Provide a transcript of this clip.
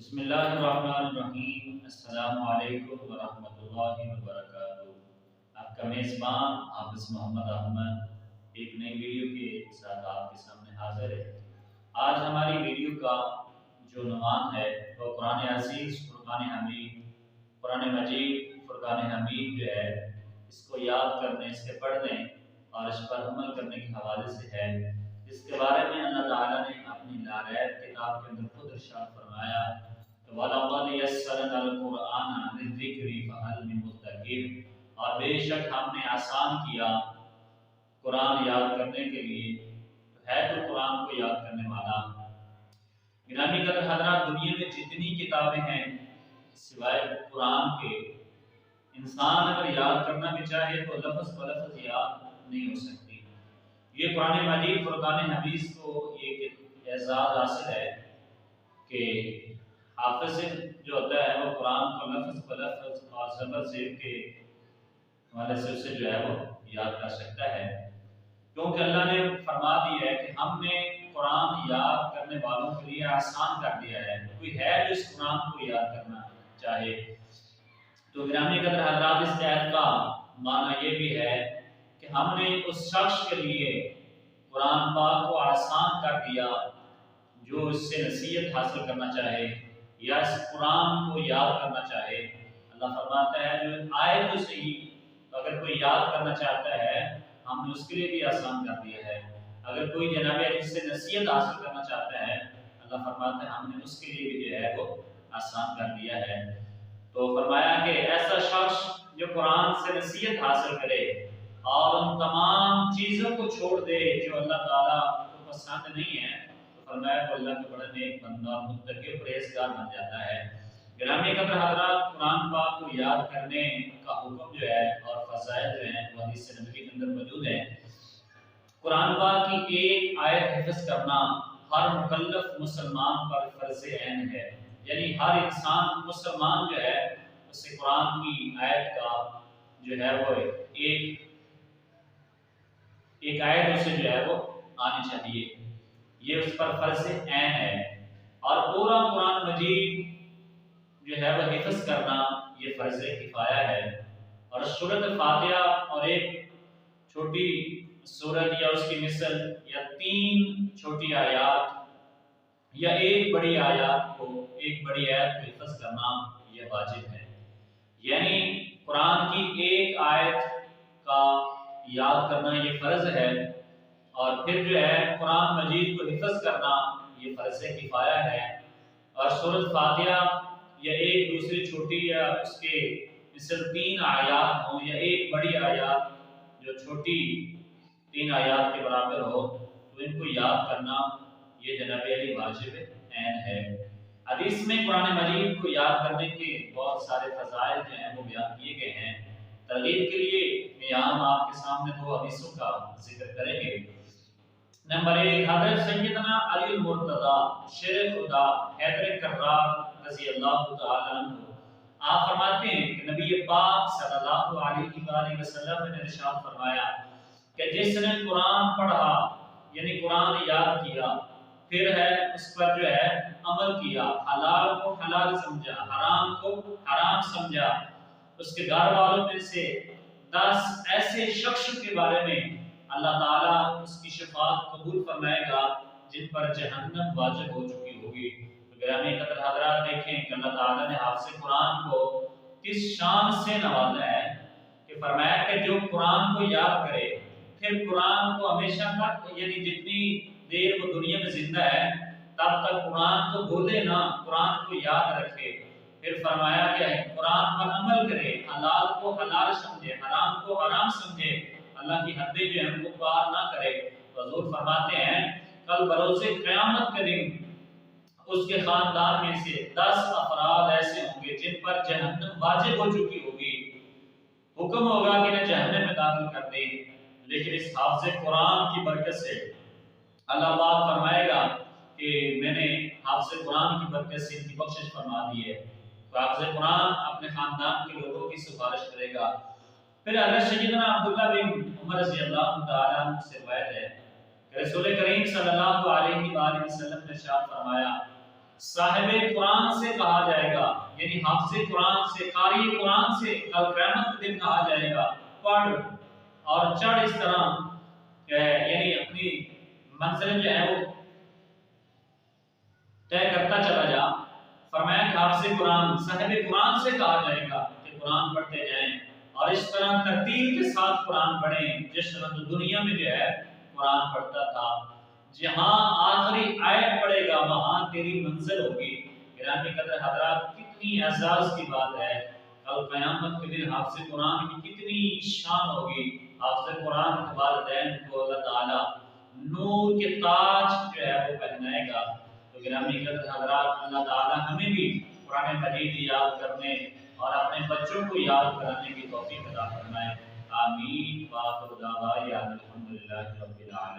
بسم اللہ الرحمن الرحیم۔ السلام علیکم ورحمۃ اللہ وبرکاتہ۔ آپ کا میزبان حافظ محمد احمد ایک نئی ویڈیو کے ساتھ آپ کے سامنے حاضر ہے۔ آج ہماری ویڈیو کا جو عنوان ہے وہ قرآن عزیز فرقان حمید، قرآن مجید فرقان حمید جو ہے اس کو یاد کرنے، اس کے پڑھنے اور اس پر عمل کرنے کے حوالے سے ہے، جس کے بارے میں اللہ تعالیٰ نے اپنی لاریب کتاب کے اندر خود ارشاد فرمایا وَلَقَدْ يَسَّرْنَا الْقُرْآنَ لِلذِّكْرِ فَهَلْ مِن مُّدَّكِرٍ، اور بے شک ہم نے آسان کیا قرآن یاد کرنے کے لیے، تو ہے تو قرآن کو یاد کرنے والا۔ گرامی قدر حضرات، دنیا میں جتنی کتابیں ہیں سوائے قرآن کے، انسان اگر یاد کرنا بھی چاہے تو لفظ بلفظ یاد نہیں ہو سکتی۔ یہ قرآن مجید فرقان حمید کو ایک اعزاز حاصل ہے کہ حافظ جو ہوتا ہے وہ قرآن کو لفظ بلفظ اور زبر زیر کے حوالے سے اسے جو ہے وہ یاد کر سکتا ہے، کیونکہ اللہ نے فرما دیا ہے کہ ہم نے قرآن یاد کرنے والوں کے لیے آسان کر دیا ہے۔ کوئی ہے جو اس قرآن کو یاد کرنا چاہے؟ تو گرامی قدر حضرات، اس آیت کا معنی یہ بھی ہے کہ ہم نے اس شخص کے لیے قرآن پاک کو آسان کر دیا جو اس سے نصیحت حاصل کرنا چاہے یا اس قرآن کو یاد کرنا چاہے۔ اللہ فرماتا ہے جو آئے تو صحیح، اگر کوئی یاد کرنا چاہتا ہے ہم نے اس کے لیے بھی آسان کر دیا ہے۔ اگر کوئی جناب اس سے نصیحت حاصل کرنا چاہتا ہے، اللہ فرماتا ہے ہم نے اس کے لیے بھی جو ہے وہ آسان کر دیا ہے۔ تو فرمایا کہ ایسا شخص جو قرآن سے نصیحت حاصل کرے اور ان تمام چیزوں کو چھوڑ دے جو اللہ تعالیٰ کو پسند نہیں ہے، فرمایا کہ اللہ کے بڑے نیک بندہ متقی پرہیزگار بن جاتا ہے۔ گرامی قدر حضرات، قرآن پاک کو یاد کرنے کا حکم جو ہے اور فضائل جو ہیں وہ حدیث نبوی کے اندر موجود ہیں۔ قرآن پاک کی ایک آیت حفظ کرنا ہر مکلف مسلمان پر فرض عین ہے، یعنی ہر انسان مسلمان جو ہے اسے قرآن کی آیت کا جو ہے وہ ایک آیت اسے جو ہے وہ آنی چاہیے، یہ اس پر فرض عین ہے۔ اور پورا قرآن مجید جو ہے وہ حفظ کرنا یہ فرض کفایہ ہے۔ اور سورۃ فاتحہ اور ایک چھوٹی سورت یا اس کی مثل یا 3 چھوٹی آیات یا ایک بڑی آیات کو، ایک بڑی آیت کو حفظ کرنا یہ واجب ہے، یعنی قرآن کی ایک آیت کا یاد کرنا یہ فرض ہے، اور پھر جو ہے قرآن مجید کو حفظ کرنا یہ فرض کفایہ ہے۔ اور سورۃ فاتحہ یا ایک دوسری چھوٹی یا اس کے مثل 3 آیات ہوں یا ایک بڑی آیات جو چھوٹی 3 آیات کے برابر ہو، تو ان کو یاد کرنا یہ جناب علی واجب عین ہے۔ حدیث میں قرآن مجید کو یاد کرنے کے بہت سارے فضائل جو ہیں وہ بیان کیے گئے ہیں۔ ترغیب کے لیے میں یہاں آپ کے سامنے 2 حدیثوں کا ذکر کریں گے۔ نمبر 1، حضرت سیدنا علی المرتضی شیر خدا حیدر کرار رضی اللہ تعالی عنہ آپ فرماتے ہیں کہ نبی پاک صلی اللہ علیہ وآلہ وسلم نے ارشاد فرمایا کہ جس نے قرآن پڑھا یعنی قرآن یاد کیا، پھر ہے اس پر جو ہے عمل کیا، حلال کو حلال سمجھا، حرام کو حرام سمجھا، اس کے گھر والوں میں سے 10 ایسے شخص کے بارے میں اللہ تعالیٰ اس کی شفاعت قبول فرمائے گا جن پر جہنم واجب ہو چکی ہوگی۔ تو گرامی قدر حضرات، دیکھیں کہ اللہ تعالیٰ نے حافظ قرآن کو کس شان سے نوازا ہے کہ فرمایا کہ جو قرآن کو یاد کرے، پھر قرآن کو ہمیشہ تک یعنی جتنی دیر وہ دنیا میں زندہ ہے تب تک قرآن کو بھولے نہ، قرآن کو یاد رکھے۔ پھر فرمایا کہ قرآن پر عمل کرے، حلال کو حلال سمجھے، حرام کو حرام سمجھے، اللہ کی حدیں جو ہیں ان کو پار نہ کرے۔ حضور فرماتے ہیں کل بروز قیامت کے دن اس کے خاندان میں سے 10 افراد ایسے ہوں گے جن پر جہنم واجب ہو چکی ہوگی، حکم ہوگا کہ انہیں جہنم میں داخل کر دیں، لیکن اس حافظ قرآن کی برکت سے اللہ پاک فرمائے گا کہ میں نے حافظ قرآن کی برکت سے ان کی بخشش فرما دی ہے۔ تو حافظ قرآن اپنے خاندان کے لوگوں کی سفارش کرے گا۔ پھر حضرت سیدنا عبداللہ بن عمر رضی اللہ تعالیٰ عنہ سے روایت ہے کہ رسول کریم صلی اللہ علیہ وآلہ وسلم نے ارشاد فرمایا صاحب قرآن سے کہا جائے گا، یعنی حافظ قرآن سے، قاری قرآن سے کل قیامت کے دن کہا جائے گا پڑھ اور چڑھ اس طرح یعنی اپنی منزل جو ہے وہ طے کرتا چلا جا۔ فرمایا کہ حافظ قرآن، صاحب قرآن سے کہا جائے گا کہ قرآن پڑھتے جائیں اور اس طرح ترتیل کے ساتھ قرآن پڑھیں جس طرح تو دنیا میں جو ہے قرآن پڑھتا تھا۔ جہاں آخری آیت پڑھے گا وہاں تیری منزل ہوگی۔ گرامی قدر حضرات، کتنی اعزاز کی بات ہے، کل قیامت کے دن حافظ قرآن کی کتنی شان ہوگی۔ حافظ قرآن کے والدین کو اللہ تعالیٰ نور کے تاج جو ہے وہ پہنائے گا۔ تو گرامی قدر حضرات، اللہ تعالیٰ ہمیں بھی قرآن مجید یاد کرنے اور اپنے بچوں کو یاد کرانے کی توفیق عطا فرمائے۔ آمین۔ وآخر دعوانا الحمدللہ رب العالمین۔